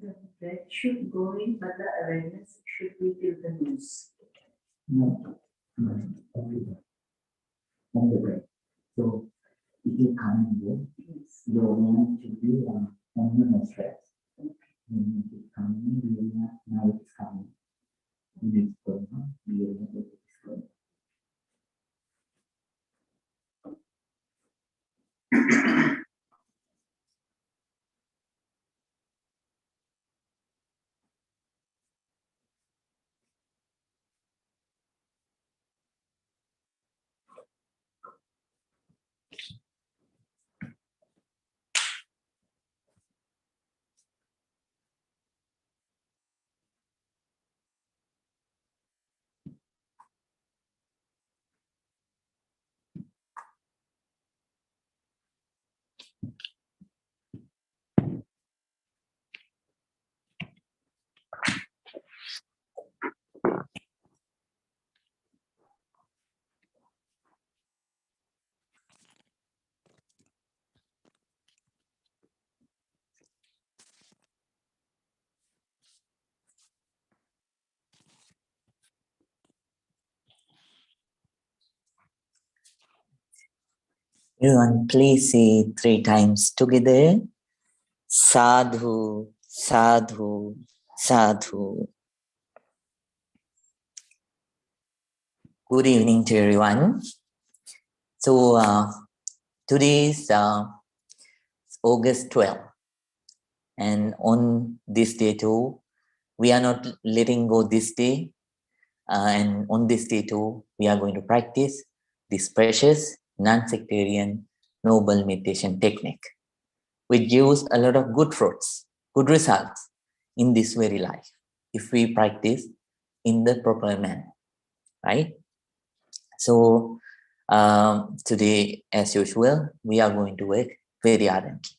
The breath should go in, but the awareness should be till the nose. No, everywhere. On the breath. So if you come and go, Yes. your awareness should be on the nostrils. When it is coming, now it's coming. When it's going on, you know that it's going. Everyone, please say 3 times together. Sadhu, sadhu, sadhu. Good evening to everyone. So today is August 12th, and on this day too, we are not letting go this day, and on this day too, we are going to practice this precious, non-sectarian, noble meditation technique, which gives a lot of good fruits, good results in this very life, if we practice in the proper manner, right? So today, as usual, we are going to work very ardently.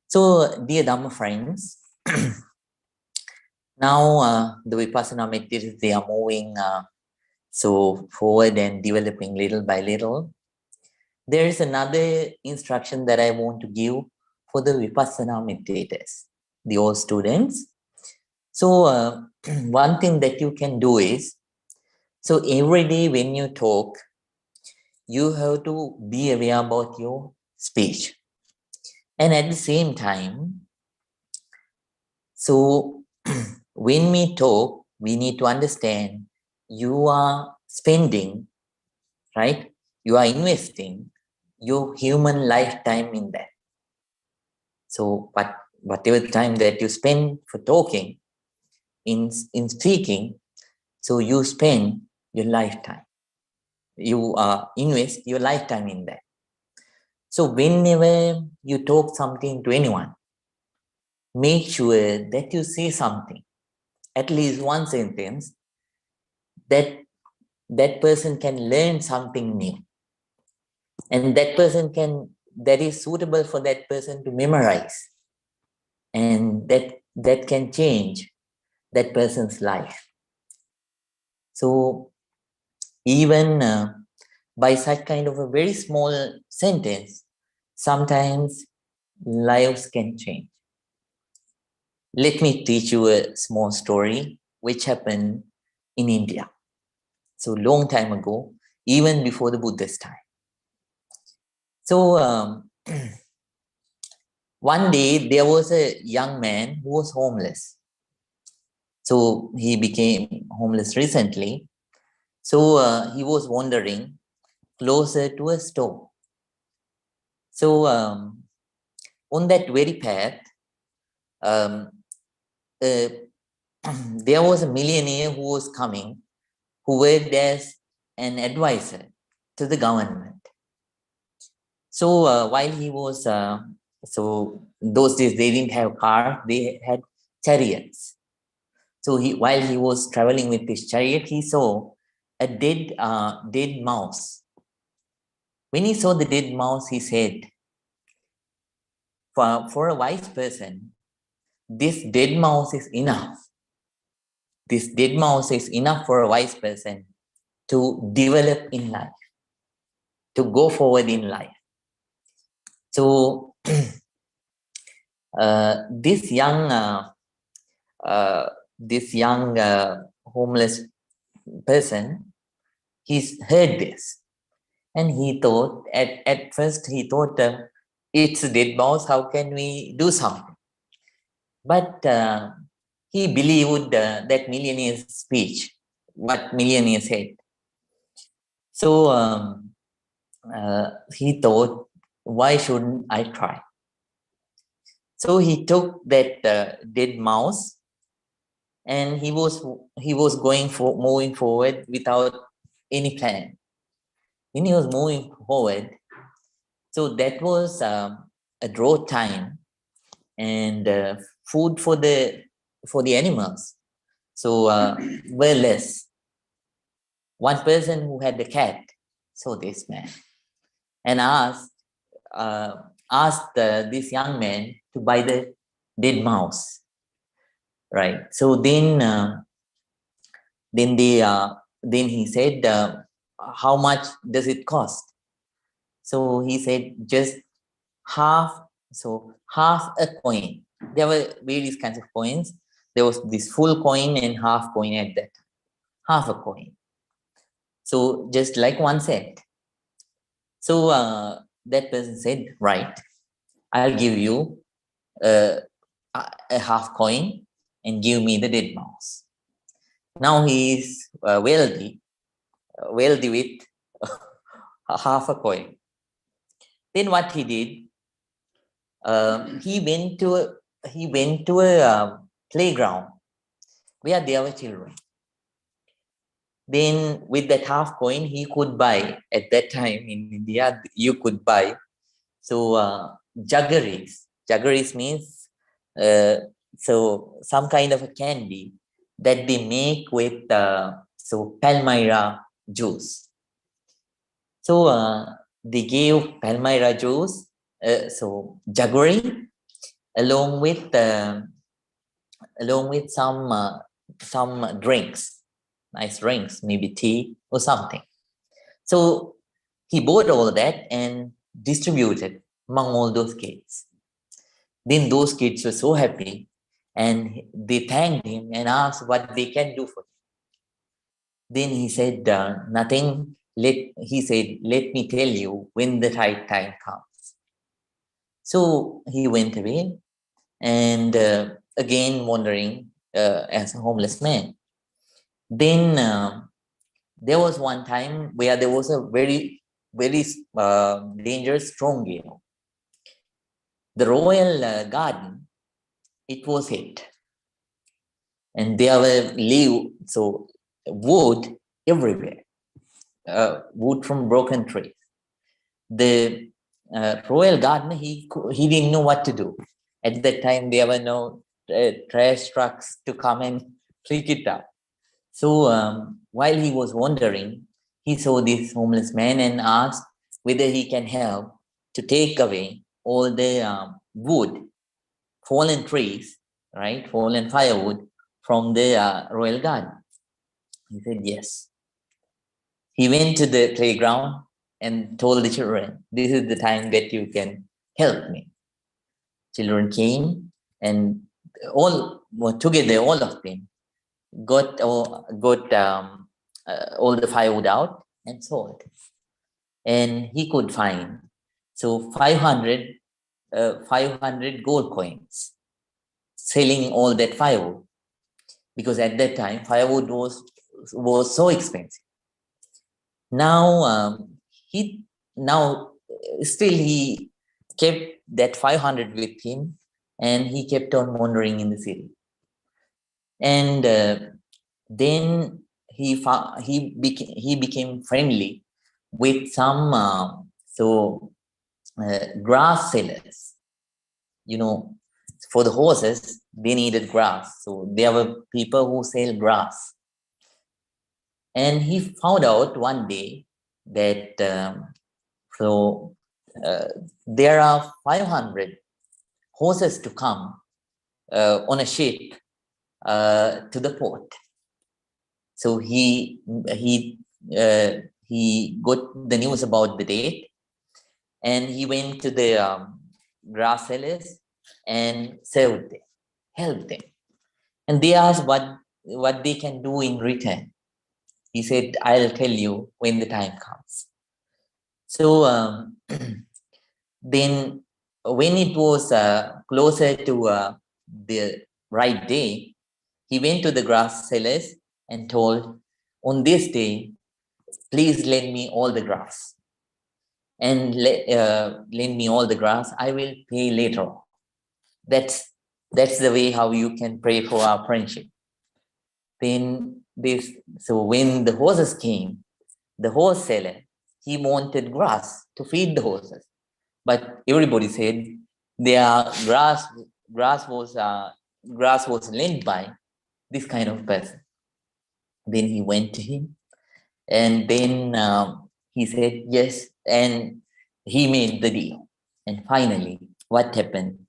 So, dear Dhamma friends, now the Vipassana meditators, they are moving so forward and developing little by little. There is another instruction that I want to give for the Vipassana meditators, the old students. So one thing that you can do is, so every day when you talk, you have to be aware about your speech. And at the same time, so when we talk, we need to understand you are spending, right? You are investing your human lifetime in that. So, but whatever time that you spend for talking, in speaking, so you spend your lifetime. You invest your lifetime in that. So whenever you talk something to anyone, make sure that you say something, at least one sentence, that that person can learn something new. And that is suitable for that person to memorize. And that can change that person's life. So even by such kind of a very small sentence, sometimes lives can change. Let me teach you a small story which happened in India. So long time ago, even before the Buddha's time. So one day there was a young man who was homeless. So he became homeless recently. So he was wandering closer to a store. So on that very path, there was a millionaire who was coming, who worked as an advisor to the government. So while he was, so those days they didn't have cars, they had chariots. So while he was traveling with his chariot, he saw a dead mouse. When he saw the dead mouse, he said, for a wise person, this dead mouse is enough. This dead mouse is enough for a wise person to develop in life, to go forward in life. So This young homeless person, he's heard this, and he thought at first he thought it's a dead mouse. How can we do something? But he believed that millionaire's speech, what millionaire said. So he thought, why shouldn't I try? So he took that dead mouse, and he was moving forward without any plan. When he was moving forward, so that was a drought time, and food for the animals so were less. One person who had the cat saw this man and asked this young man to buy the dead mouse, right? So then he said, how much does it cost? So he said, just half a coin. There were various kinds of coins. There was this full coin and half coin at that time. Half a coin. So just like 1 cent. So that person said, right, I'll give you a half coin and give me the dead mouse. Now he is wealthy with half a coin. Then what he did, he went to a playground where there were children. Then with that half coin, he could buy, at that time in India, you could buy, so jaggeries. Jaggeries means so some kind of a candy that they make with palmyra juice. So they gave palmyra juice, so jaggery, along with some drinks, nice drinks, maybe tea or something. So he bought all that and distributed among all those kids. Then those kids were so happy, and they thanked him and asked what they can do for him. Then he said, nothing. He said, let me tell you when the right time comes. So he went away, and again wandering as a homeless man. Then there was one time where there was a very, very dangerous storm gale. The royal garden, it was hit, and there were wood everywhere, wood from broken trees. The royal gardener, he didn't know what to do. At that time, there were no trash trucks to come and pick it up. So while he was wandering, he saw this homeless man and asked whether he can help to take away all the wood, fallen trees, right, fallen firewood from the royal garden. He said yes. He went to the playground and told the children, this is the time that you can help me. Children came, and all together, all of them got all the firewood out and sold. And he could find 500 gold coins selling all that firewood, because at that time firewood was so expensive. Now he kept that 500 with him, and he kept on wandering in the city. And then he became friendly with some grass sellers. You know, for the horses, they needed grass, so there were people who sell grass. And he found out one day that there are 500 horses to come on a ship to the port. So he got the news about the date, and he went to the grass sellers and serve them, help them. And they asked what they can do in return. He said, I'll tell you when the time comes. So then when it was closer to the right day, he went to the grass sellers and told, on this day, please lend me all the grass. And lend me all the grass, I will pay later on. That's the way how you can pray for our friendship. Then so when the horses came, the horse seller, he wanted grass to feed the horses. But everybody said their grass was lent by this kind of person. Then he went to him, and then he said yes, and he made the deal. And finally, what happened?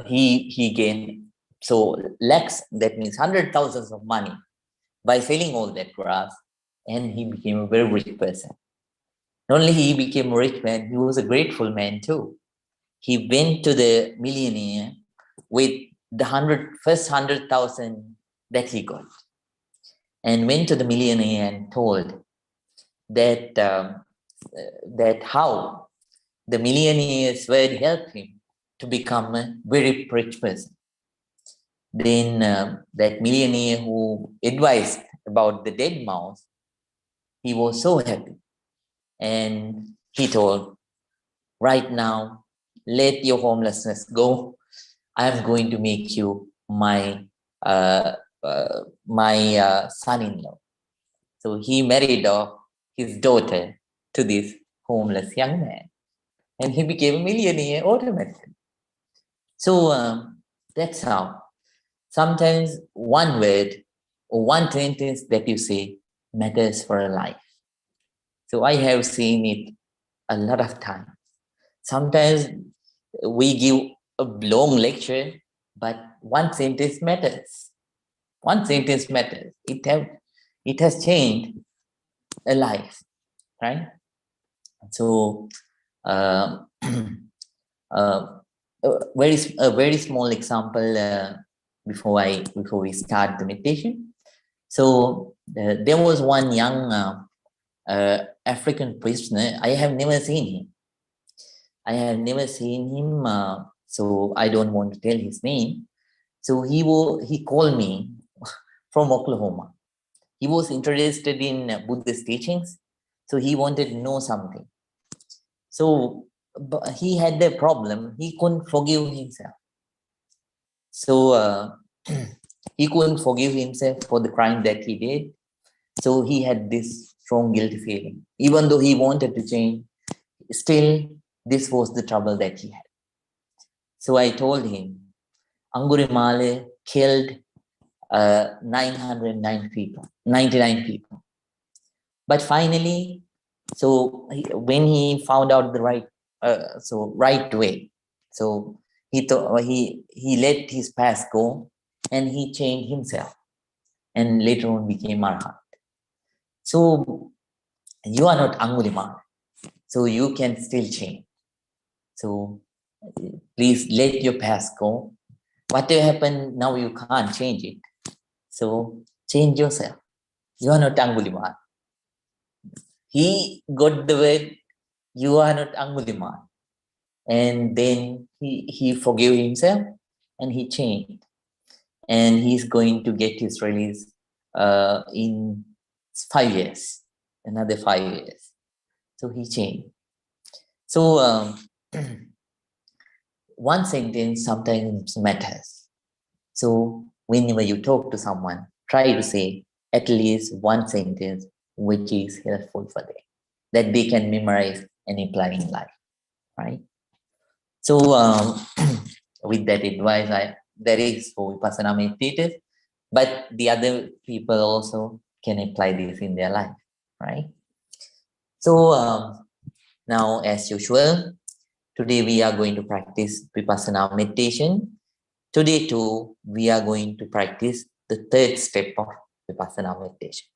He gained lakhs, that means 100,000s of money by selling all that grass, and he became a very rich person. Not only he became a rich man, he was a grateful man too. He went to the millionaire with the first 100,000 that he got, and went to the millionaire and told that that how the millionaire's word helped him to become a very rich person. Then that millionaire who advised about the dead mouse, he was so happy. And he told, right now, let your homelessness go. I'm going to make you my son-in-law. So he married off his daughter to this homeless young man, and he became a millionaire automatically. So that's how. Sometimes one word or one sentence that you say matters for a life. So I have seen it a lot of times. Sometimes we give a long lecture, but one sentence matters. One sentence matters. It has changed a life, right? So uh, a very small example before we start the meditation. So there was one young African prisoner. I have never seen him. So I don't want to tell his name. So he called me from Oklahoma. He was interested in Buddhist teachings, so he wanted to know something. So but he had the problem, he couldn't forgive himself. So he couldn't forgive himself for the crime that he did. So he had this strong guilty feeling. Even though he wanted to change, still this was the trouble that he had. So I told him, Angulimala killed 99 people. But finally, when he found out the right way, so he let his past go, and he changed himself, and later on became Arhat. So you are not Angulimala, so you can still change. So please let your past go. Whatever happened, now you can't change it. So change yourself. You are not Angulimala. He got the word, you are not Angulimala. And then he forgave himself, and he changed. And he's going to get his release in 5 years, another 5 years. So he changed. So one sentence sometimes matters. So whenever you talk to someone, try to say at least one sentence which is helpful for them, that they can memorize and apply in life, right? So with that advice, that is for Vipassana meditators, but the other people also can apply this in their life, right? So now, as usual, today we are going to practice Vipassana meditation. Today too, we are going to practice the third step of Vipassana meditation.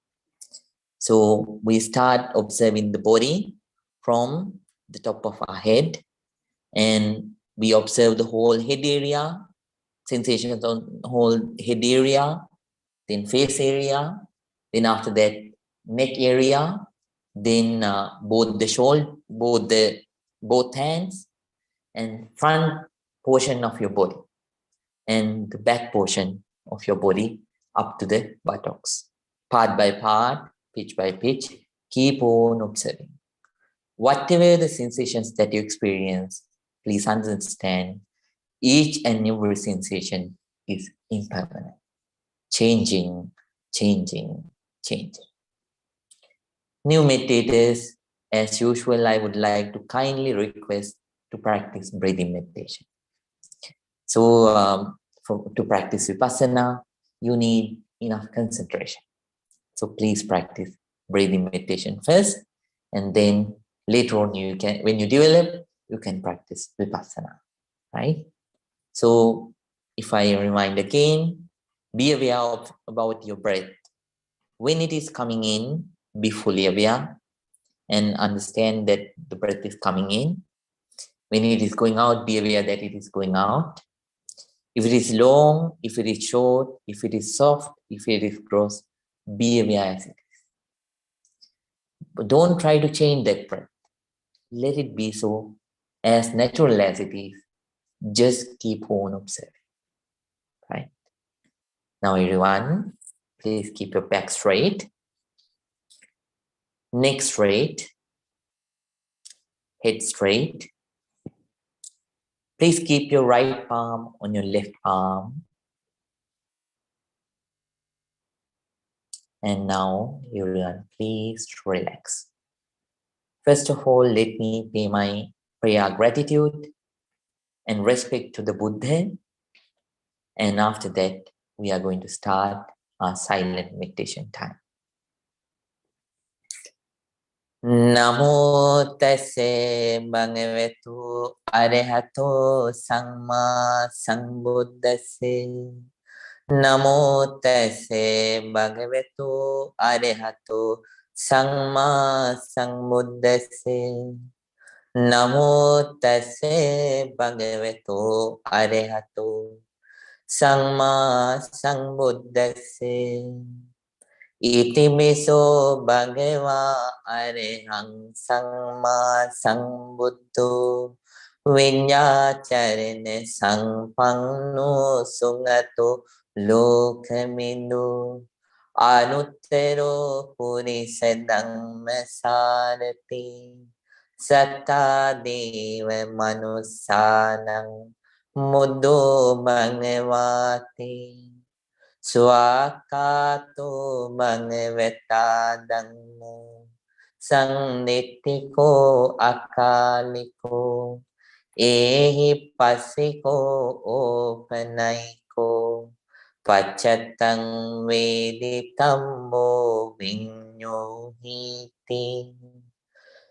So we start observing the body from the top of our head, and We observe the whole head area, sensations on whole head area, then face area, then after that neck area, then both the shoulder, both hands, and front portion of your body, and the back portion of your body up to the buttocks. Part by part, pitch by pitch, keep on observing. Whatever the sensations that you experience, please understand each and every sensation is impermanent, changing, changing, changing. New meditators, as usual, I would like to kindly request to practice breathing meditation. So to practice Vipassana, you need enough concentration. So please practice breathing meditation first, and then later on you can, when you develop, you can practice Vipassana, right? So if I remind again, be aware about your breath. When it is coming in, be fully aware and understand that the breath is coming in. When it is going out, be aware that it is going out. If it is long, if it is short, if it is soft, if it is gross, be aware as it is. But don't try to change that breath. Let it be so as natural as it is. Just keep on observing. Right? Now everyone, please keep your back straight, neck straight, head straight. Please keep your right palm on your left arm. And now, everyone, please relax. First of all, let me pay my prayer gratitude and respect to the Buddha. And after that, we are going to start our silent meditation time. Namo tassa bhagavato arahato samma sambuddhassa. Namo tassa bhagavato arahato samma sambuddhassa. Namo tassa bhagavato arahato samma sambuddhassa. Iti miso bhagava arahang samma sambuddho vinyacharana sampanno sungato lokamindo anuttaro purisa dhamma sarati satta deva manussanam muddho bhagavati Swakato bhagavata dhammo sannitthiko akaliko ehi passiko opanaiko pacchatang veditammo vinyuhiti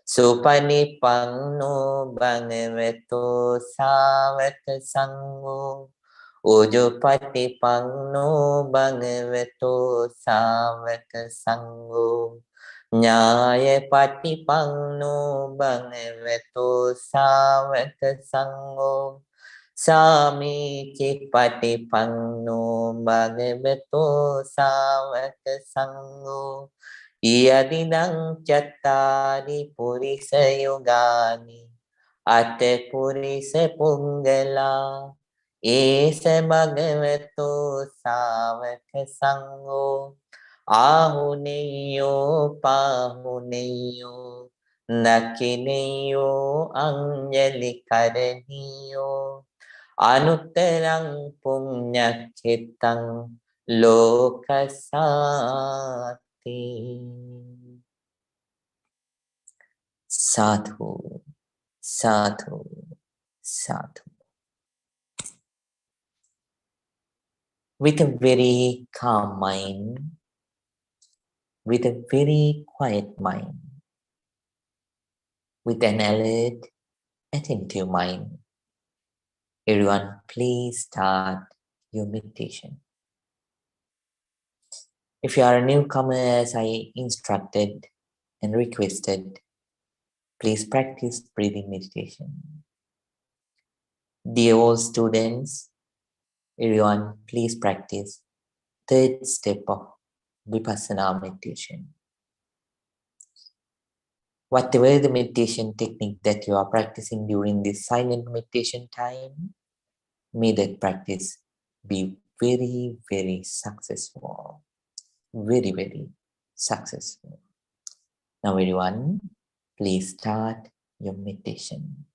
supanipanno bhagavato savaka sangho Ujupati panno bhagavato savaka sangho Nyaya pati panno bhagavato savaka sangho Sami pati panno bhagavato savaka sangho Yadidang chattari purisa yogani Ate purisa pungala Esa bhagavato savaka sangho ahuneyo pahuneyo nakineyo anjali karaniyo anuttarang punyakhitam lokasati. Sadhu, sadhu, sadhu. With a very calm mind, with a very quiet mind, with an alert, attentive mind, everyone, please start your meditation. If you are a newcomer, as I instructed and requested, please practice breathing meditation. Dear all students, everyone, please practice third step of Vipassana meditation. Whatever the meditation technique that you are practicing during this silent meditation time, may that practice be very, very successful. Very, very successful. Now, everyone, please start your meditation.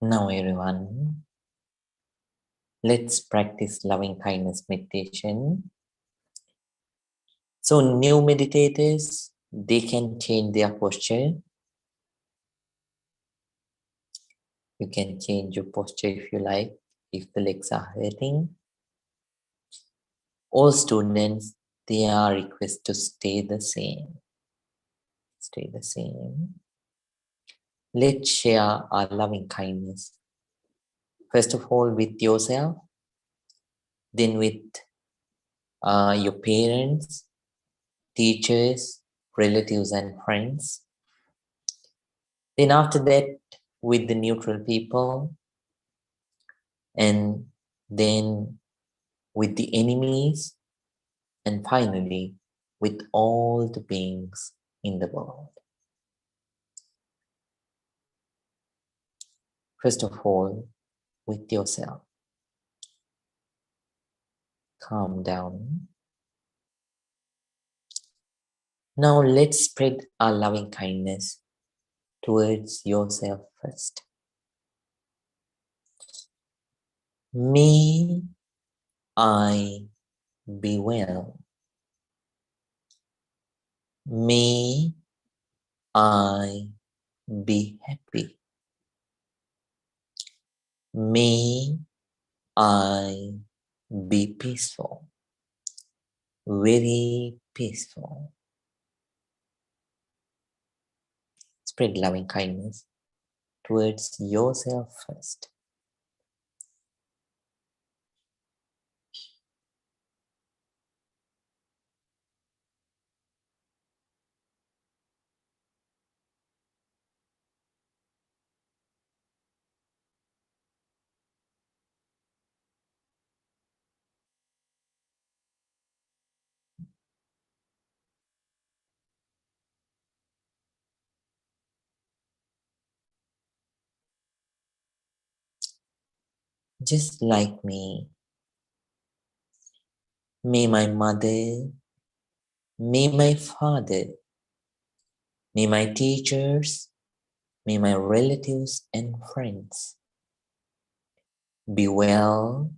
Now, everyone, let's practice loving kindness meditation. So new meditators, they can change their posture. You can change your posture if you like, if the legs are hurting. All students, they are requested to stay the same. Stay the same. Let's share our loving kindness. First of all, with yourself, then with your parents, teachers, relatives, and friends. Then after that, with the neutral people, and then with the enemies, and finally with all the beings in the world. First of all, with yourself. Calm down. Now let's spread our loving kindness towards yourself first. May I be well. May I be happy. May I be peaceful. Very peaceful. Spread loving kindness towards yourself first. Just like me, may my mother, may my father, may my teachers, may my relatives and friends be well,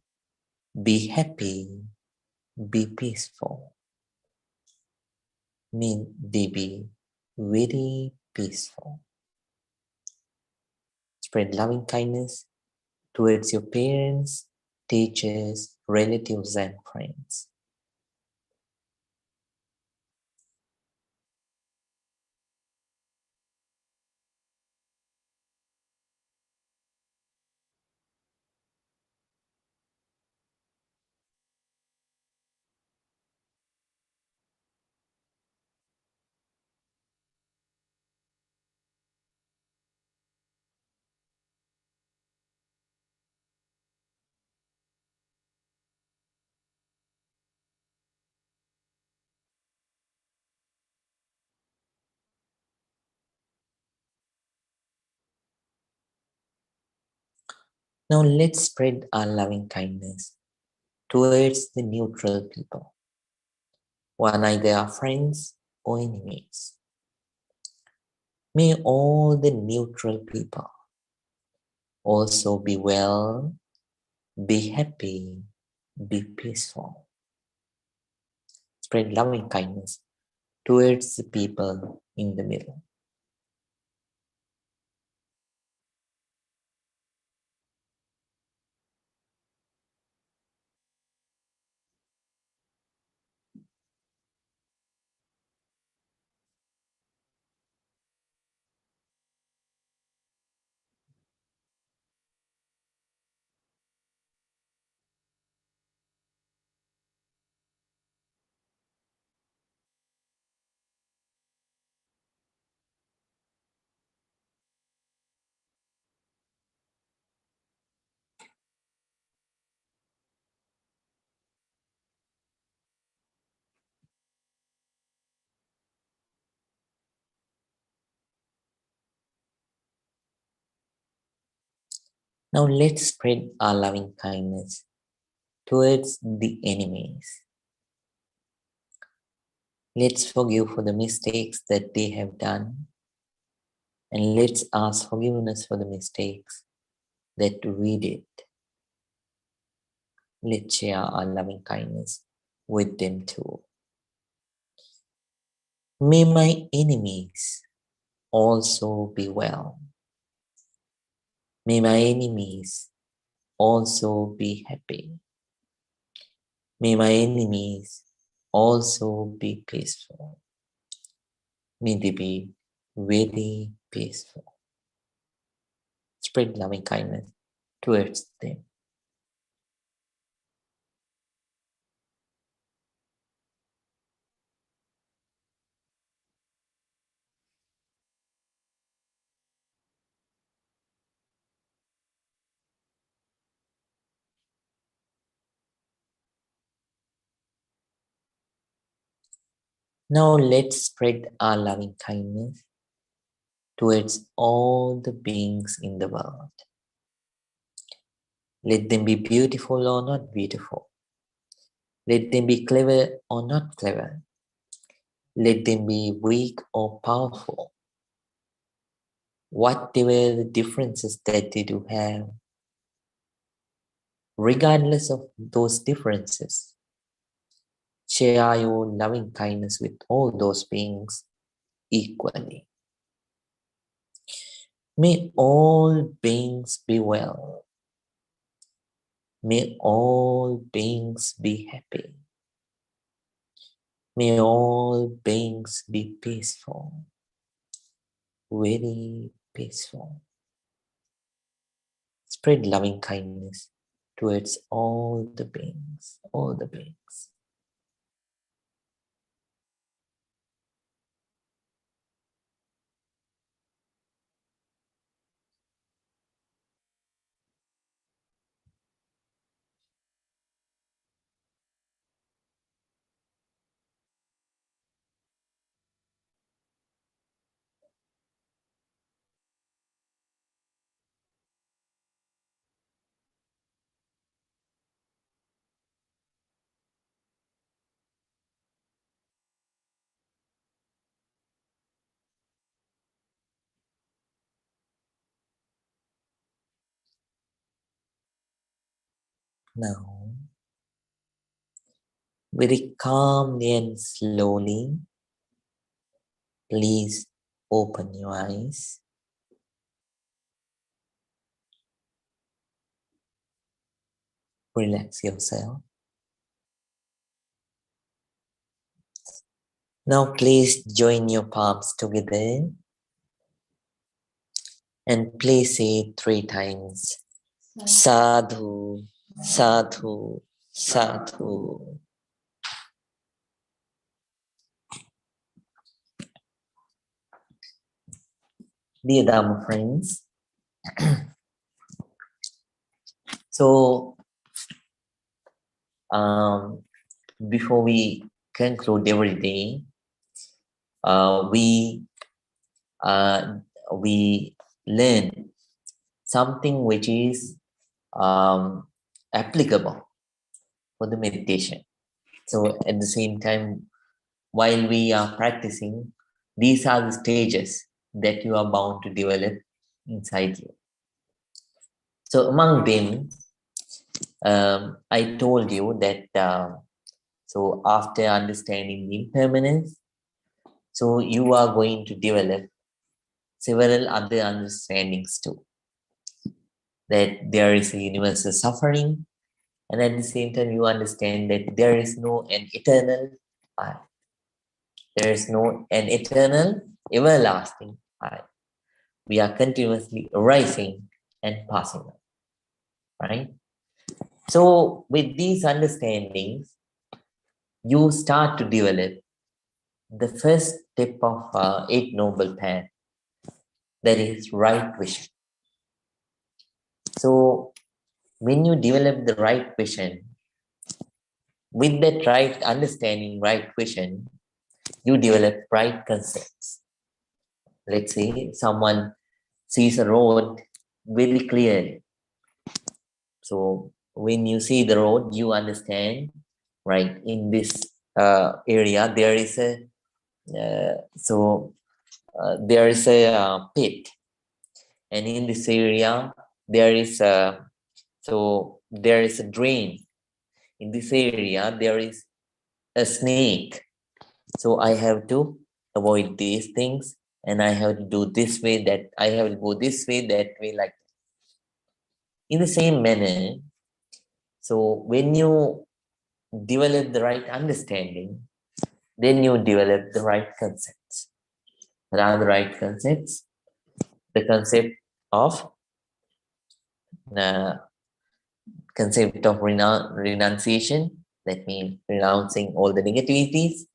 be happy, be peaceful. May they be very peaceful. Spread loving kindness towards your parents, teachers, relatives, and friends. Now let's spread our loving kindness towards the neutral people, who are neither our friends or enemies. May all the neutral people also be well, be happy, be peaceful. Spread loving kindness towards the people in the middle. Now let's spread our loving kindness towards the enemies. Let's forgive for the mistakes that they have done, and let's ask forgiveness for the mistakes that we did. Let's share our loving kindness with them too. May my enemies also be well. May my enemies also be happy. May my enemies also be peaceful. May they be very peaceful. Spread loving kindness towards them. Now let's spread our loving kindness towards all the beings in the world. Let them be beautiful or not beautiful. Let them be clever or not clever. Let them be weak or powerful. Whatever the differences that they do have, regardless of those differences, share your loving kindness with all those beings equally. May all beings be well. May all beings be happy. May all beings be peaceful, very peaceful. Spread loving kindness towards all the beings, all the beings. Now, very calmly and slowly, please open your eyes. Relax yourself. Now, please join your palms together and please say 3 times. Sadhu, sadhu, sadhu. Dear Dharma friends, so before we conclude every day, we learn something which is applicable for the meditation. So at the same time, while we are practicing, these are the stages that you are bound to develop inside you. So among them, I told you that so after understanding the impermanence, so you are going to develop several other understandings too. That there is a universal suffering, and at the same time you understand that there is no an eternal I. There is no an eternal, everlasting I. We are continuously arising and passing on, right? So with these understandings, you start to develop the first step of 8 Noble Path, that is right vision. So when you develop the right vision, with that right understanding, right vision, you develop right concepts. Let's say someone sees a road very clearly. So when you see the road, you understand, right, in this area, there is a, there is a pit. And in this area, there is a, there is a drain. In this area, there is a snake. So I have to avoid these things, and I have to do this way, that I have to go this way, that way, like that. In the same manner, so when you develop the right understanding, then you develop the right concepts. What are the right concepts? The of uh, concept of renunciation, that means renouncing all the negativities,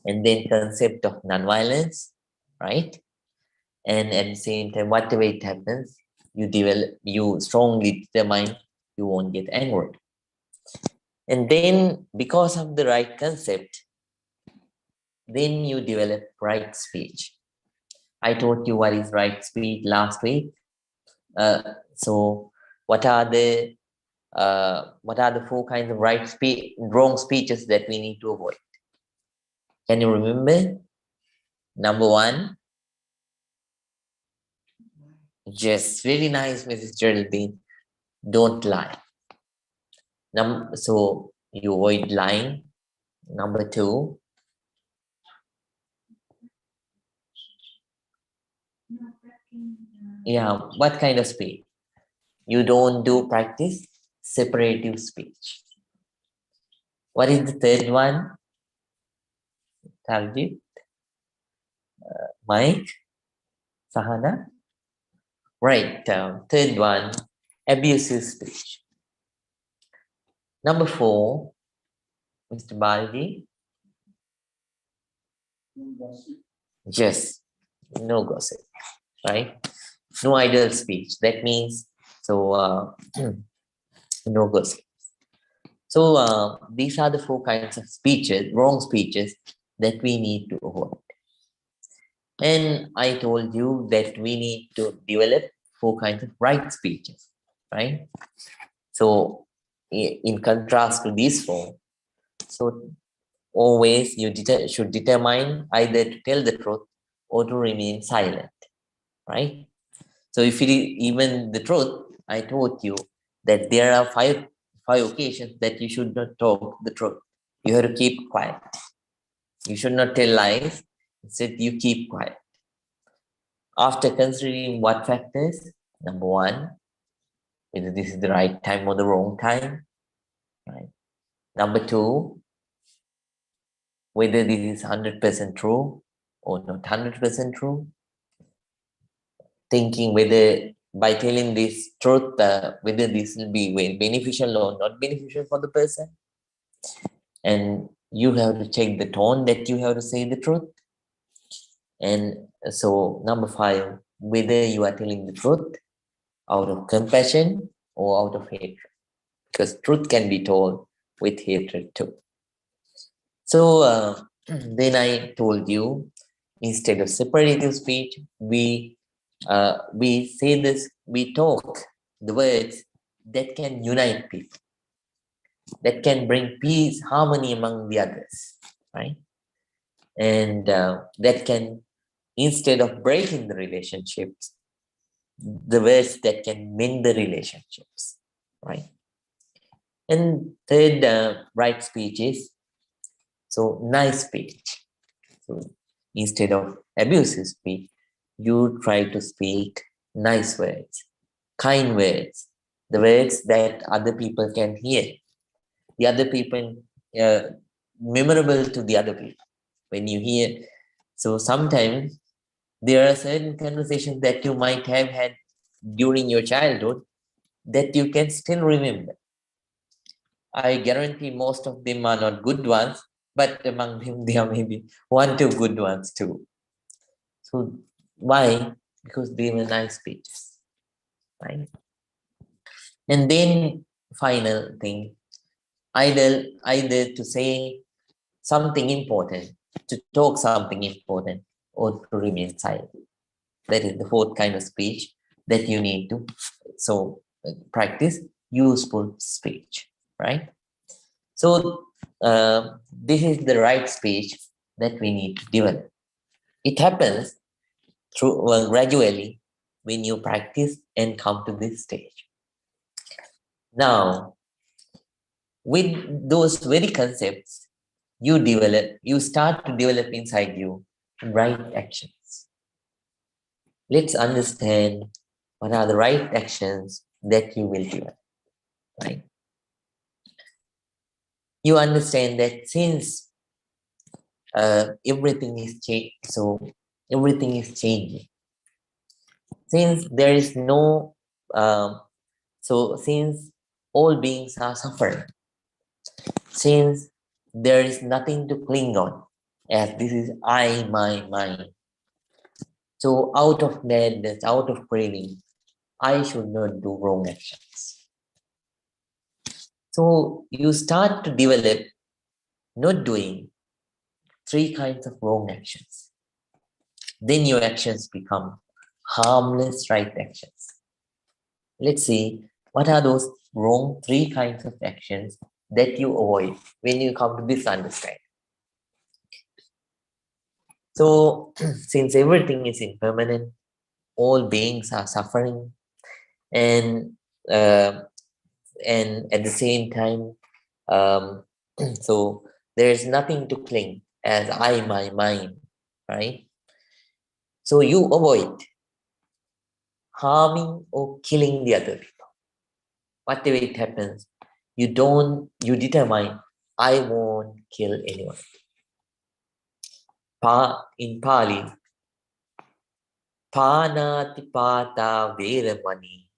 and then concept of non-violence, right? And at the same time, whatever it happens, you strongly determine you won't get angry. And then because of the right concept, then you develop right speech. I taught you what is right speech last week. So what are the four kinds of wrong speeches that we need to avoid? Can you remember? Number one, yes, very nice, Mrs. Geraldine. Don't lie. So you avoid lying. Number two, yeah, what kind of speech? You don't do practice separative speech. What is the third one? Taljit, Mike, Sahana? Right, third one, abusive speech. Number four, Mr. Balji. Yes, no gossip, right? No idle speech. That means, so no gossip. So these are the four kinds of speeches, wrong speeches, that we need to avoid. And I told you that we need to develop four kinds of right speeches, right? So in contrast to these four, so always you should determine either to tell the truth or to remain silent, right? So if it is even the truth, I told you that there are five occasions that you should not talk the truth. You have to keep quiet. You should not tell lies. Instead, you keep quiet. After considering what factors, number one, whether this is the right time or the wrong time, right? Number two, whether this is 100% true or not 100% true. Thinking whether by telling this truth, whether this will be beneficial or not beneficial for the person. And you have to check the tone that you have to say the truth. And so number five, whether you are telling the truth out of compassion or out of hatred, because truth can be told with hatred too. So then I told you, instead of separative speech, we say this, we talk the words that can unite people, that can bring peace, harmony among the others, right? And that can, instead of breaking the relationships, the words that can mend the relationships, right? And third, right speech is, so nice speech. So instead of abusive speech, you try to speak nice words, kind words, the words that other people can hear, the other people, memorable to the other people. When you hear, so sometimes there are certain conversations that you might have had during your childhood that you can still remember. I guarantee most of them are not good ones, but among them there are maybe one, two good ones too. So why? Because they were nice speeches, right? And then final thing, either to say something important, to talk something important, or to remain silent. That is the fourth kind of speech that you need to practice useful speech, right? So this is the right speech that we need to develop. It happens gradually when you practice and come to this stage. Now, with those very concepts, you start to develop inside you right actions. Let's understand what are the right actions that you will do. Right? You understand that since everything is everything is changing. Since there is no, since all beings are suffering, since there is nothing to cling on, as this is I, my, mine. So out of madness, out of craving, I should not do wrong actions. So you start to develop not doing 3 kinds of wrong actions. Then your actions become harmless right actions. Let's see what are those wrong 3 kinds of actions that you avoid when you come to this understanding. So since everything is impermanent, all beings are suffering, and at the same time, so there is nothing to cling as I, my, mine, right? So you avoid harming or killing the other people. Whatever it happens, you determine, I won't kill anyone. In Pali, Panatipata Veramani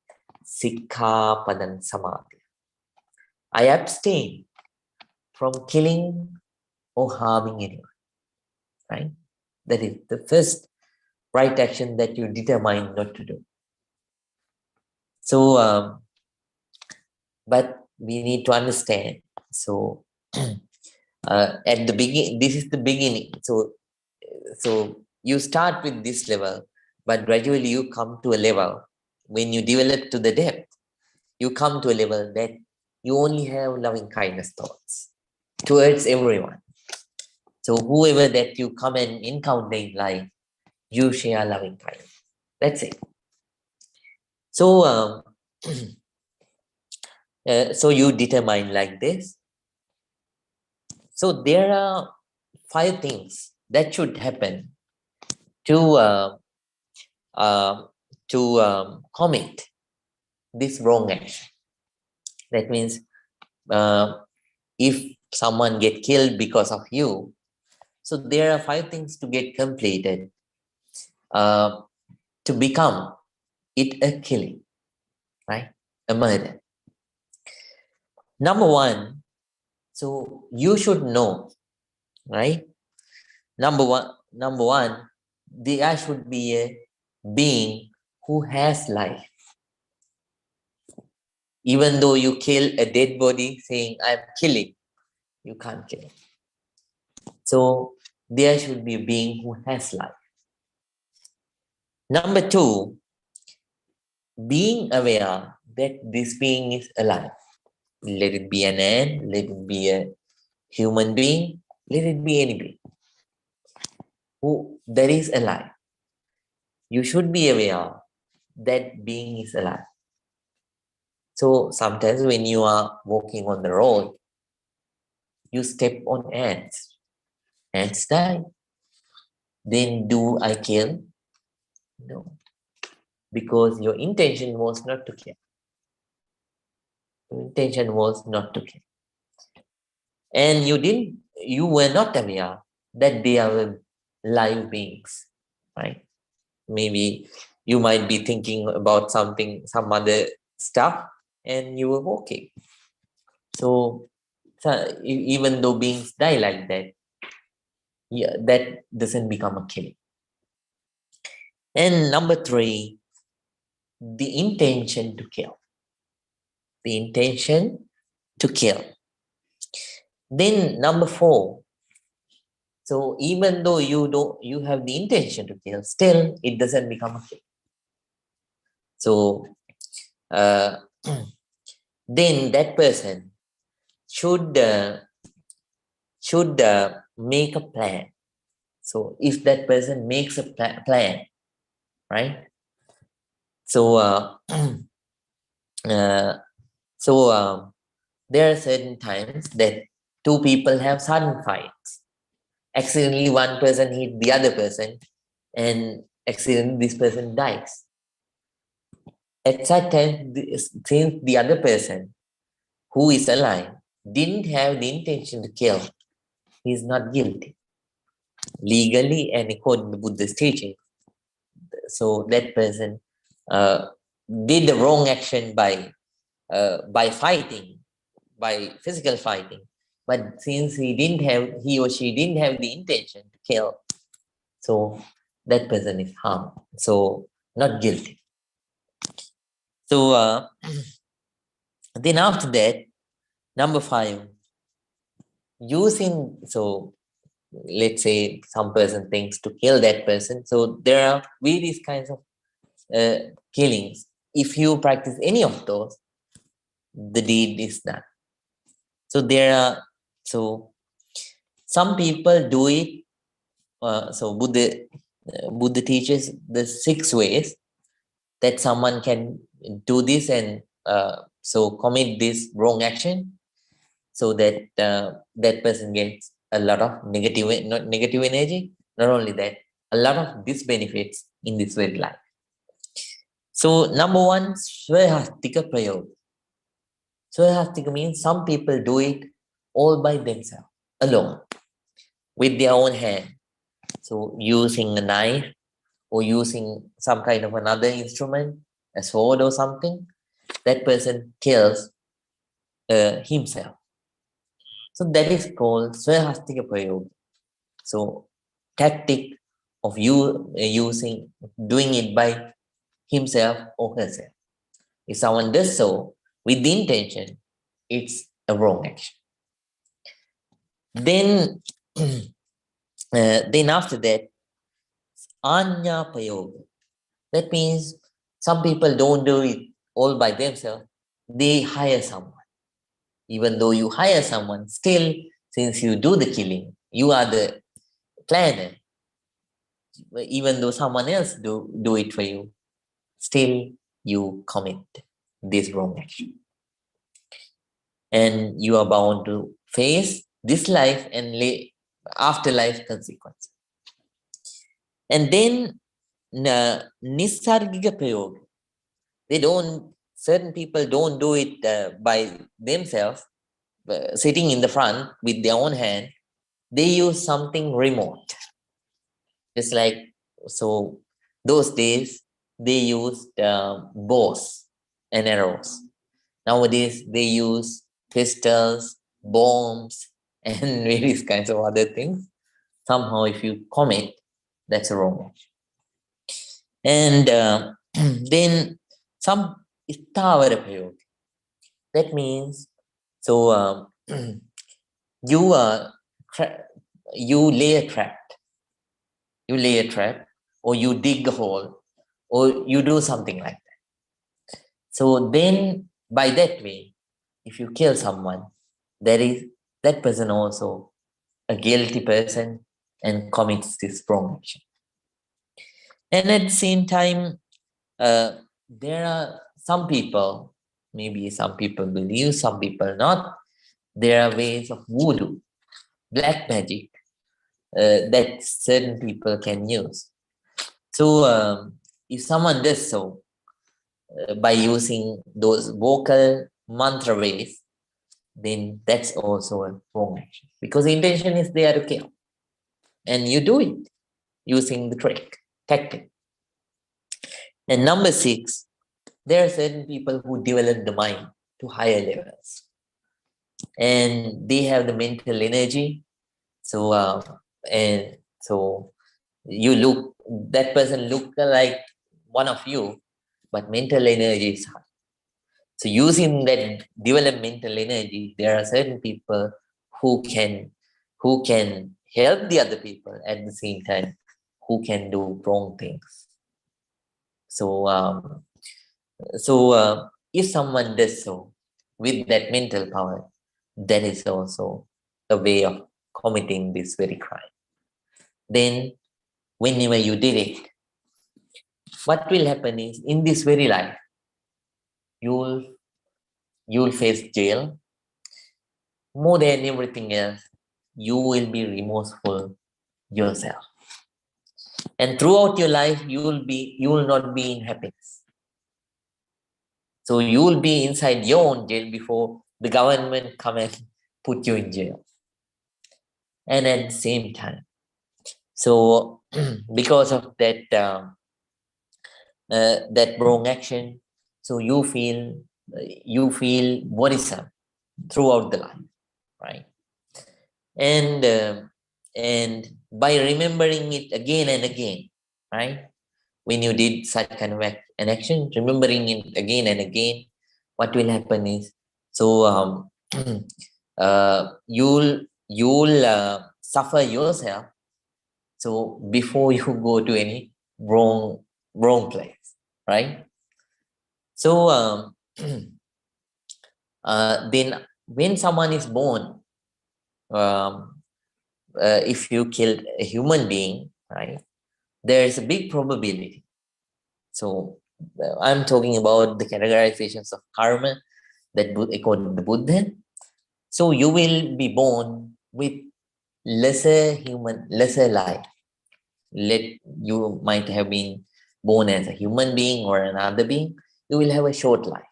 Sikhapadan Samadhi. I abstain from killing or harming anyone. Right? That is the first right action that you determine not to do. So, but we need to understand. So, at the beginning, this is the beginning. So you start with this level, but gradually you come to a level when you develop to the depth. You come to a level that you only have loving kindness thoughts towards everyone. So whoever that you come and encounter in life, you share loving kindness. That's it. So, so you determine like this. So there are 5 things that should happen to commit this wrong action. That means if someone get killed because of you, so there are 5 things to get completed to become it a killing, right? A murder. Number 1, so you should know, right? Number one, there should be a being who has life. Even though you kill a dead body saying, I'm killing, you can't kill it. So there should be a being who has life. Number 2, being aware that this being is alive. Let it be an ant, let it be a human being, let it be any being who that is alive. You should be aware that being is alive. So sometimes when you are walking on the road, you step on ants. Ants die. Then do I kill? No. Because your intention was not to kill. Your intention was not to kill. And you were not aware that they are live beings, right? Maybe you might be thinking about some other stuff, and you were walking. So even though beings die like that, yeah, that doesn't become a killing. And number 3, the intention to kill. The intention to kill. Then number 4, so even though you have the intention to kill, still it doesn't become a kill. So then that person should make a plan. So if that person makes a plan, right? So there are certain times that 2 people have sudden fights. accidentally one person hit the other person, and accidentally this person dies. At that time, since the other person who is alive didn't have the intention to kill, he is not guilty legally and according to Buddha's teaching. So that person did the wrong action by fighting, by physical fighting. But since he or she didn't have the intention to kill, so that person is harmed. So not guilty. So then after that, number 5, using, so let's say some person thinks to kill that person. So there are various kinds of killings. If you practice any of those, the deed is done. So there are, so some people do it. So Buddha teaches the 6 ways that someone can do this and so commit this wrong action, so that that person gets a lot of negative energy. Not only that, a lot of disbenefits in this very life. So number 1, Swahastika Prayoga. Swahastika means some people do it all by themselves, alone, with their own hand. So using a knife or using some kind of another instrument, a sword or something, that person kills himself. So that is called Swahastika Prayoga. So tactic of doing it by himself or herself. If someone does so with the intention, it's a wrong action. Then, then after that, Anya Prayoga. That means some people don't do it all by themselves. They hire someone. Even though you hire someone, still, since you do the killing, you are the planner. Even though someone else do it for you, still you commit this wrong action. And you are bound to face this life and afterlife consequences. And then Nisargika Prayoga. Certain people don't do it by themselves, sitting in the front with their own hand. They use something remote. Just like, so those days, they used bows and arrows. Nowadays, they use pistols, bombs, and various kinds of other things. Somehow, if you commit, that's a wrong action. And then some Isthavara Prayoga. That means, so you lay a trap. You lay a trap, or you dig a hole, or you do something like that. So then, by that way, if you kill someone, that person also a guilty person and commits this wrong action. And at the same time, there are some people, maybe some people believe, some people not. There are ways of voodoo, black magic, that certain people can use. So if someone does so by using those vocal mantra ways, then that's also a wrong action, because the intention is there to kill, and you do it using the tactic. And number 6, there are certain people who develop the mind to higher levels, and they have the mental energy. So and so that person look like one of you, but mental energy is high. So using that developmental energy, there are certain people who can help the other people at the same time, who can do wrong things. So if someone does so with that mental power, that is also a way of committing this very crime. Then whenever you did it, what will happen is, in this very life, you'll face jail. More than everything else, you will be remorseful yourself. And throughout your life, you will not be in happiness. So you will be inside your own jail before the government come and put you in jail. And at the same time, so because of that that wrong action, so you feel worrisome throughout the life, right? And by remembering it again and again, right? When you did such kind of an action, remembering it again and again, what will happen is, so you'll suffer yourself. So before you go to any wrong place, right? So then when someone is born, if you killed a human being, right, there is a big probability. So I'm talking about the categorizations of karma that according to Buddha. So you will be born with lesser life. You might have been born as a human being or another being. You will have a short life.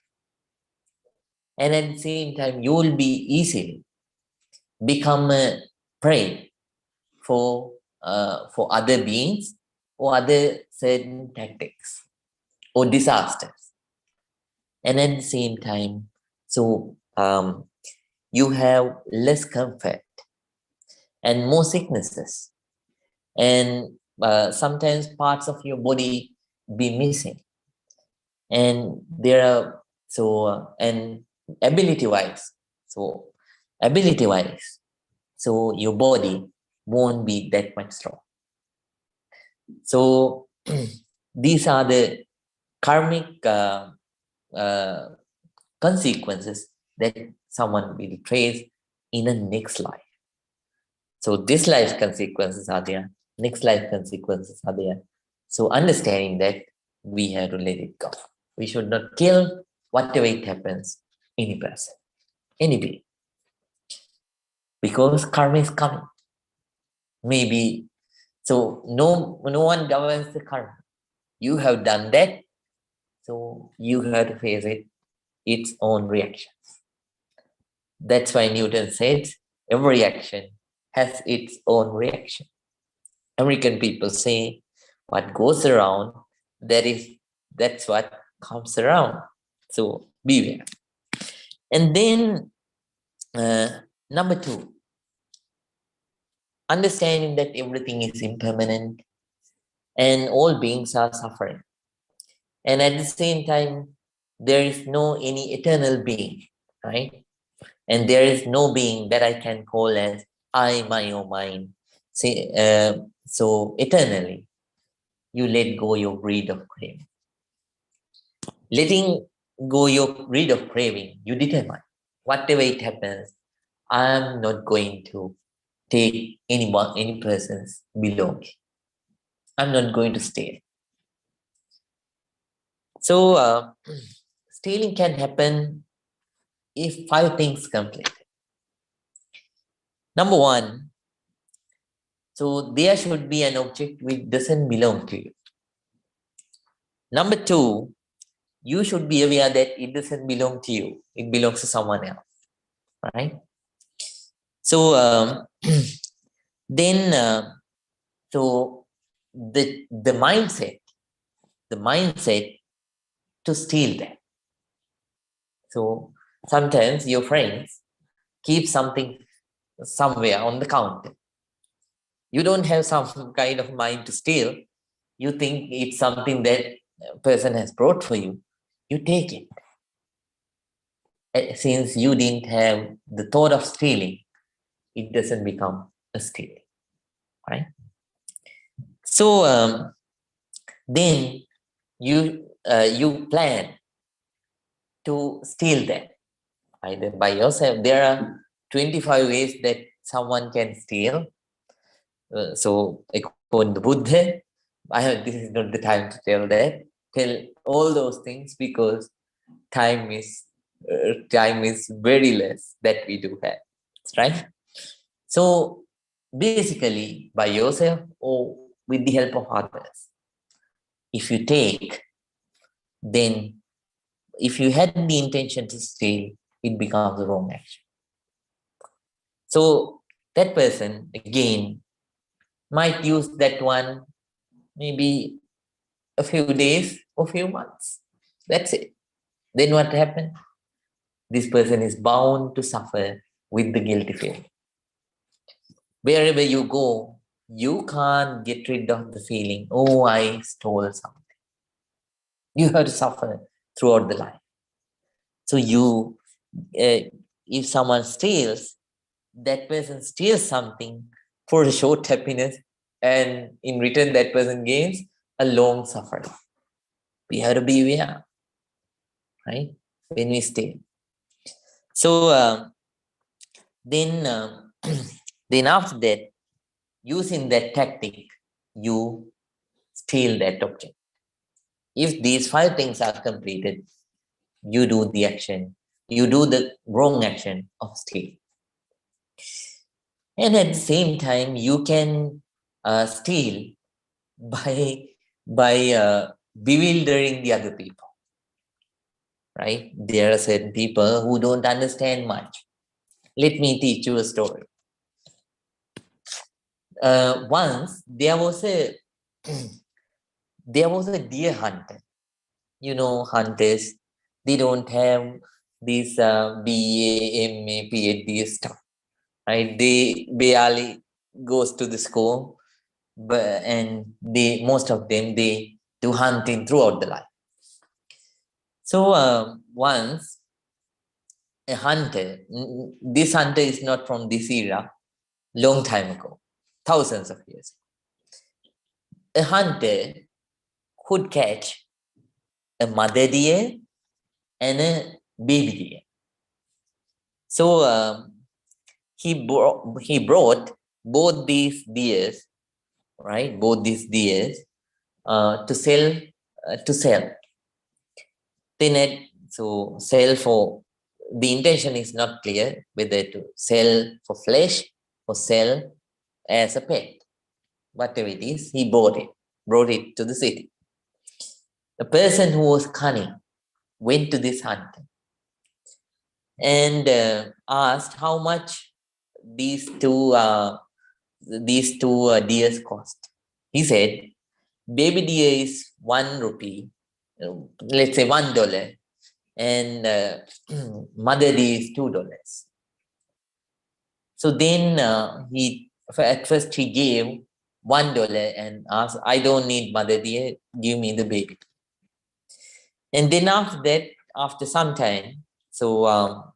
And at the same time, you will be easily become a prey for other beings or other certain tactics or disasters. And at the same time, so you have less comfort and more sicknesses, and sometimes parts of your body be missing. And there are and ability wise, so your body won't be that much strong. So these are the karmic consequences that someone will face in a next life. So this life consequences are there, next life consequences are there. So understanding that, we have to let it go. We should not kill whatever it happens, any person, any being, because karma is coming. Maybe so no one governs the karma. You have done that, so you have to face its own reactions. That's why Newton said every action has its own reaction. American people say what goes around, that's what comes around. So beware. And then number 2, understanding that everything is impermanent and all beings are suffering. And at the same time, there is no any eternal being, right? And there is no being that I can call as I, my, or mine. So eternally, you let go your greed of craving. Letting go your greed of craving, you determine, whatever it happens, I'm not going to take any person's belonging. I'm not going to steal. So stealing can happen if 5 things complete. Number 1, so there should be an object which doesn't belong to you. Number 2, you should be aware that it doesn't belong to you. It belongs to someone else, right? So then so the mindset to steal that. So sometimes your friends keep something somewhere on the counter. You don't have some kind of mind to steal. You think it's something that a person has brought for you. You take it. Since you didn't have the thought of stealing, it doesn't become a steal, right? So then you plan to steal that either by yourself. There are 25 ways that someone can steal. So according to Buddha, this is not the time to tell all those things, because time is very less that we do have, right? So basically by yourself or with the help of others. If you take, then if you had the intention to steal, it becomes a wrong action. So that person again might use that one maybe a few days or few months. That's it. Then what happened? This person is bound to suffer with the guilty feeling. Wherever you go, you can't get rid of the feeling, oh, I stole something. You have to suffer throughout the life. So if someone steals, that person steals something for a short happiness, and in return, that person gains a long suffering. We have to be aware, right? When we steal. So then, then after that, using that tactic, you steal that object. If these 5 things are completed, you do the action, you do the wrong action of steal. And at the same time, you can steal by bewildering the other people, right? There are certain people who don't understand much. Let me teach you a story. Once there was a deer hunter. You know, hunters, they don't have this BA, MA, PhD stuff, right? They barely goes to the school, and most of them, they do hunting throughout the life. So once a hunter, this hunter is not from this era, long time ago, thousands of years. A hunter could catch a mother deer and a baby deer. So he brought both these deers, right? Both these deers to sell. So sell for, the intention is not clear whether to sell for flesh or sell as a pet. Whatever it is, he brought it to the city. A person who was cunning went to this hunter and asked how much these two deers cost. He said, baby deer is 1 rupee, let's say $1, and mother deer is $2. So then at first he gave $1 and asked, I don't need mother deer, give me the baby. And then after that, after some time, so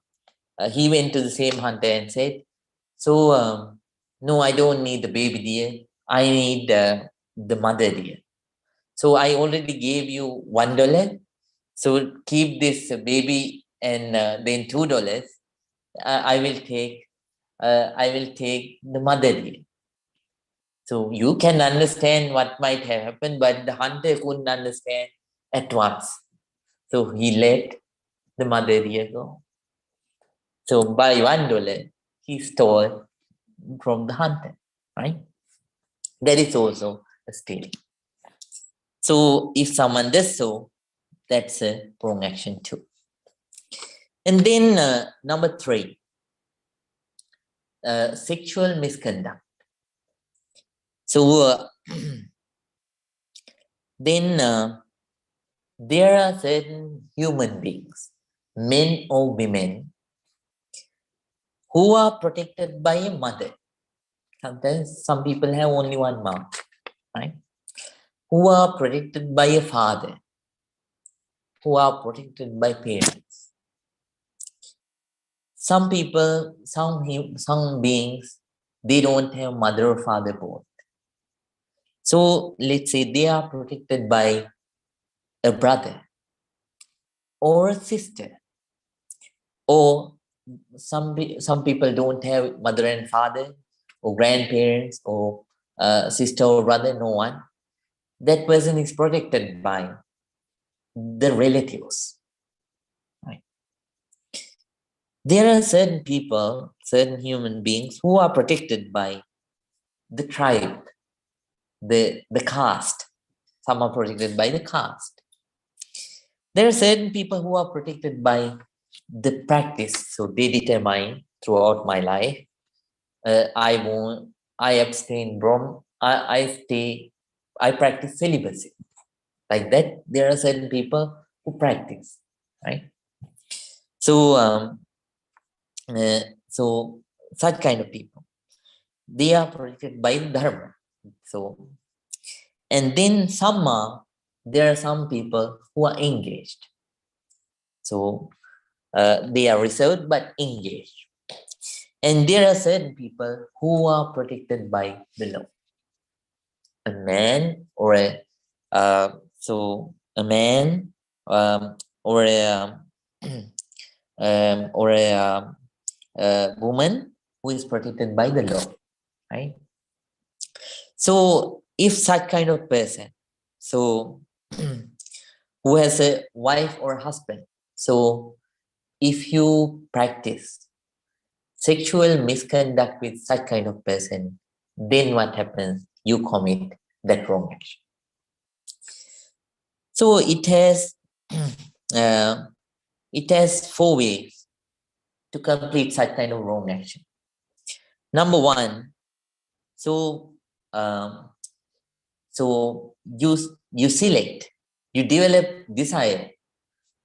he went to the same hunter and said, so no, I don't need the baby deer, I need the mother deer. So I already gave you $1, so keep this baby, and then $2. I will take the mother deer. So you can understand what might have happened, but the hunter couldn't understand at once. So he let the mother deer go. So by $1, he stole from the hunter, right? That is also a stealing. So if someone does so, that's a wrong action too. And then number 3, sexual misconduct. So then there are certain human beings, men or women, who are protected by a mother. Sometimes some people have only one mom, right? Who are protected by a father, who are protected by parents. Some people, some beings, they don't have mother or father both. So let's say they are protected by a brother or a sister, or some people don't have mother and father or grandparents or sister or brother, no one. That person is protected by the relatives. Right? There are certain people, certain human beings who are protected by the tribe, the caste. Some are protected by the caste. There are certain people who are protected by the practice. So they determine throughout my life, I abstain from, I practice celibacy. Like that, there are certain people who practice, right? So, so such kind of people, they are protected by the dharma. So, and then there are some people who are engaged. So they are reserved but engaged. And there are certain people who are protected by the law. A man or a man or a or a woman who is protected by the law, right? So if such kind of person, so who has a wife or husband, so if you practice sexual misconduct with such kind of person, then what happens? You commit that wrong action. So it has 4 ways to complete such kind of wrong action. Number one, so you select, you develop desire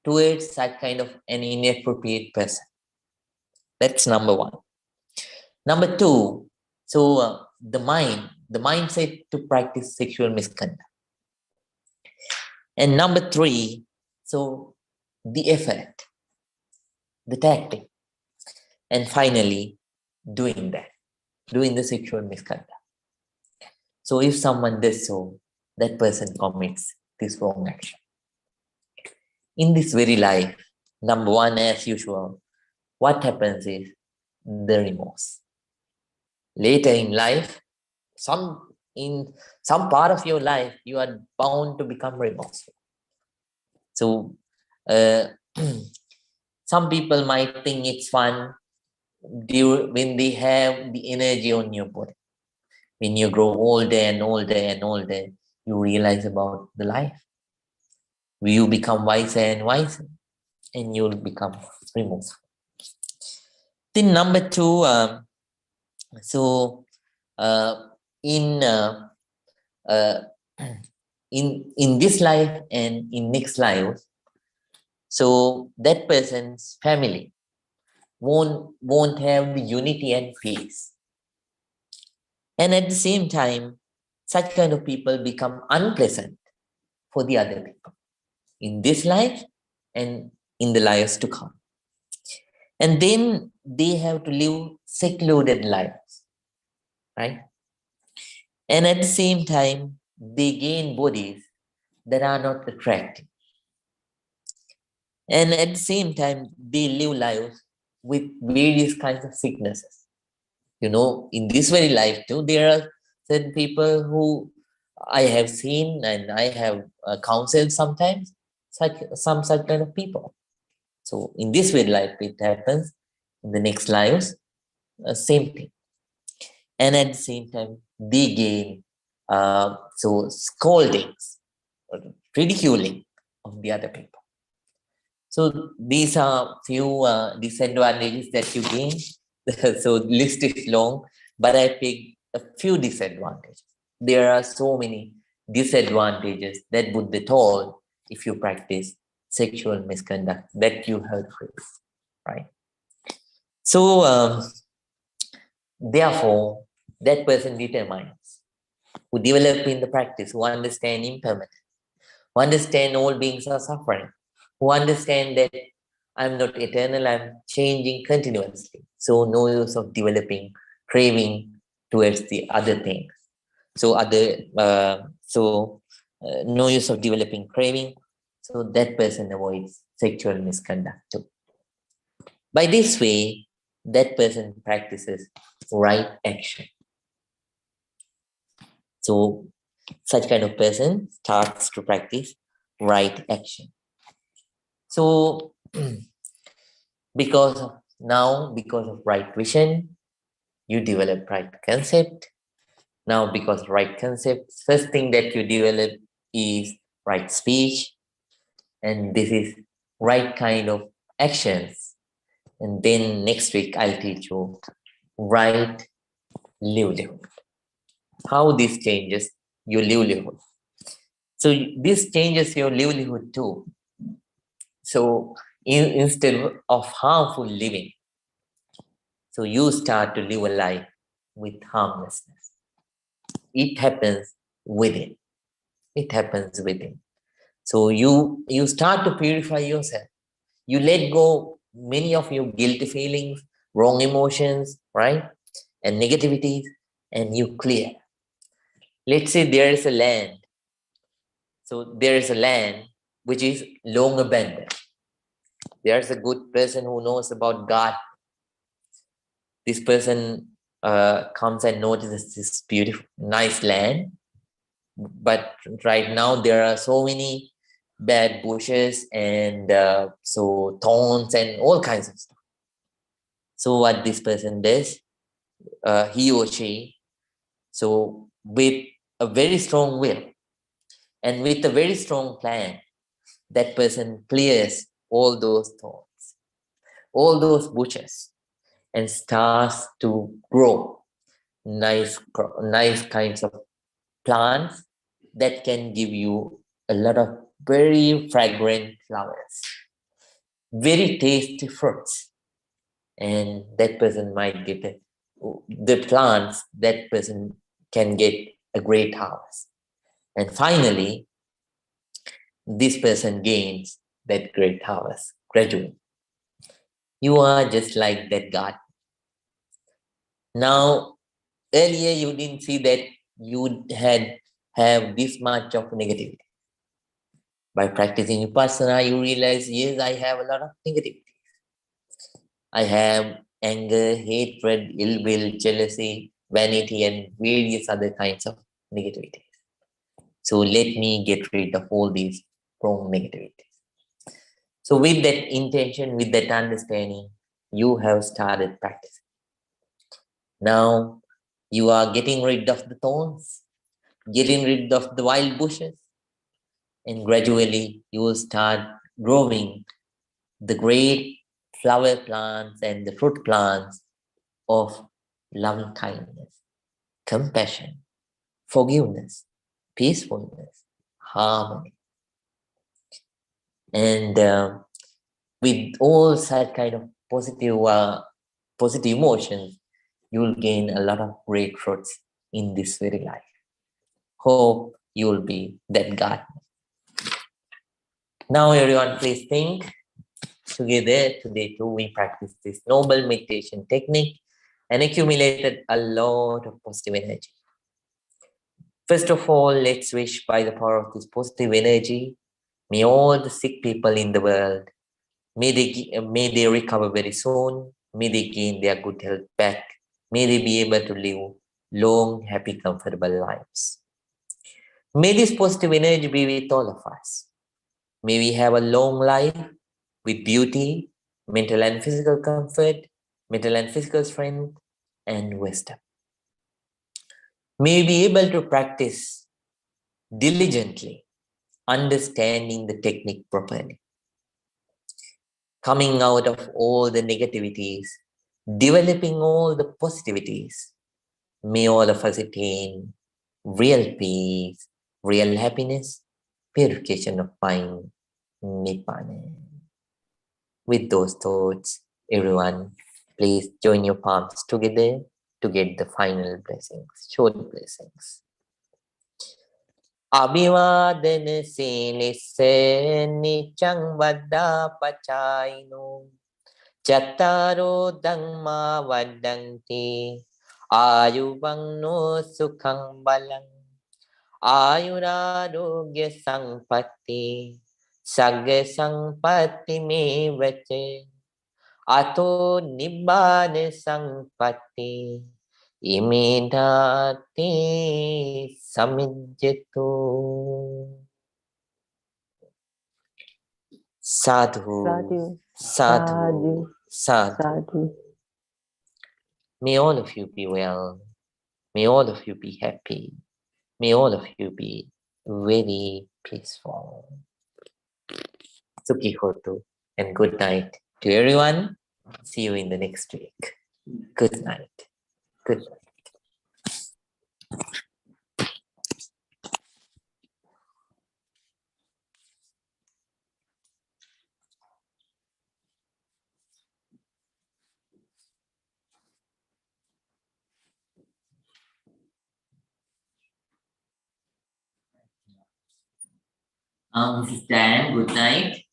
towards such kind of an inappropriate person. That's number one. Number two, so the mindset to practice sexual misconduct. And number three, so the effort, the tactic. And finally, doing the sexual misconduct. So if someone does so, that person commits this wrong action. In this very life, number one, as usual, what happens is the remorse. Later in life, in some part of your life, you are bound to become remorseful. So some people might think it's fun when they have the energy on your body. When you grow older and older and older, you realize about the life. You become wiser and wiser, and you'll become remorseful. Then number two, in this life and in next life, so that person's family won't have the unity and peace. And at the same time, such kind of people become unpleasant for the other people in this life and in the lives to come. And then they have to live secluded lives, right? And at the same time, they gain bodies that are not attractive. And at the same time, they live lives with various kinds of sicknesses. You know, in this very life too, there are certain people who I have seen and I have counseled sometimes, some such kind of people. So in this very life, it happens. In the next lives, same thing. And at the same time, they gain scoldings, ridiculing of the other people. So these are few disadvantages that you gain. So list is long, but I picked a few disadvantages. There are so many disadvantages that would befall if you practice sexual misconduct that you heard first, right? So therefore, that person determines, who develop in the practice, who understand impermanence, who understand all beings are suffering, who understand that I'm not eternal, I'm changing continuously. So no use of developing craving towards the other things. No use of developing craving. So that person avoids sexual misconduct too. By this way, that person practices right action. So such kind of person starts to practice right action. So because of right vision, you develop right concept, Now, because right concepts, first thing that you develop is right speech, and this is right kind of actions. And then next week I'll teach you right livelihood. How this changes your livelihood. So this changes your livelihood too. So instead of harmful living, so you start to live a life with harmlessness. It happens within. It happens within. So you start to purify yourself. You let go many of your guilty feelings, wrong emotions, right? And negativities, and you clear. Let's say there is a land. So there is a land which is long abandoned. There's a good person who knows about God. This person comes and notices this beautiful, nice land. But right now there are so many bad bushes and so thorns and all kinds of stuff. So what this person does, he or she, so with a very strong will and with a very strong plan, that person clears all those thorns, all those bushes, and starts to grow nice kinds of plants that can give you a lot of very fragrant flowers, very tasty fruits, and that person might get the plants, that person can get a great harvest. And finally, this person gains that great harvest gradually. You are just like that garden. Now, earlier you didn't see that you had have this much of negativity. By practicing Vipassana, you realize, yes, I have a lot of negativity. I have anger, hatred, ill will, jealousy, vanity, and various other kinds of negativity. So let me get rid of all these wrong negativities. So with that intention, with that understanding, you have started practicing. Now you are getting rid of the thorns, getting rid of the wild bushes, and gradually you will start growing the great flower plants and the fruit plants of loving kindness, compassion, forgiveness, peacefulness, harmony. And with all such kind of positive emotions, you will gain a lot of great fruits in this very life. Hope you will be that gardener. Now everyone please think together. Today too we practice this noble meditation technique and accumulated a lot of positive energy. First of all, let's wish by the power of this positive energy, may all the sick people in the world, may they recover very soon, may they gain their good health back, may they be able to live long, happy, comfortable lives. May this positive energy be with all of us. May we have a long life with beauty, mental and physical comfort, mental and physical strength, and wisdom. May we be able to practice diligently, understanding the technique properly, coming out of all the negativities, developing all the positivities. May all of us attain real peace, real happiness, purification of mind, Nibbana. With those thoughts, everyone, please join your palms together to get the final blessings, short blessings. Abhivadana silisse niccang vada pacaino chattaro dhamma vadanti ayuvangno sukhang balang ayurarogya sampatti sagga sampatti me vache ato nibbana sampatti imedati samijjatu. Sadhu, sadhu, sadhu. May all of you be well. May all of you be happy. May all of you be very peaceful. Sukhi hotu and good night to everyone. See you in the next week. Good night. Good night. Mrs. Dan, good night.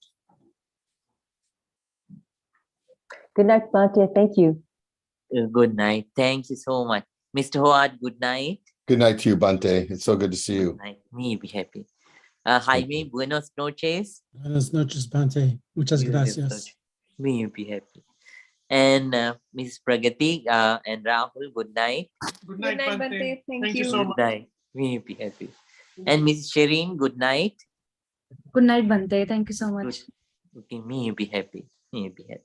Good night, Bhante. Thank you. Good night. Thank you so much. Mr. Howard, good night. Good night to you, Bante. It's so good to see Good you. night. Me be happy. Jaime, buenos noches. Buenas noches, Bhante. Muchas You gracias. Me be happy. And Mrs. Pragati and Rahul, good night. Good night, Bante. Thank you so Good much. night. Me be happy. And Mrs. Shireen, good night. Good night, Bante. Thank you so much. Okay, me be happy. Me be happy.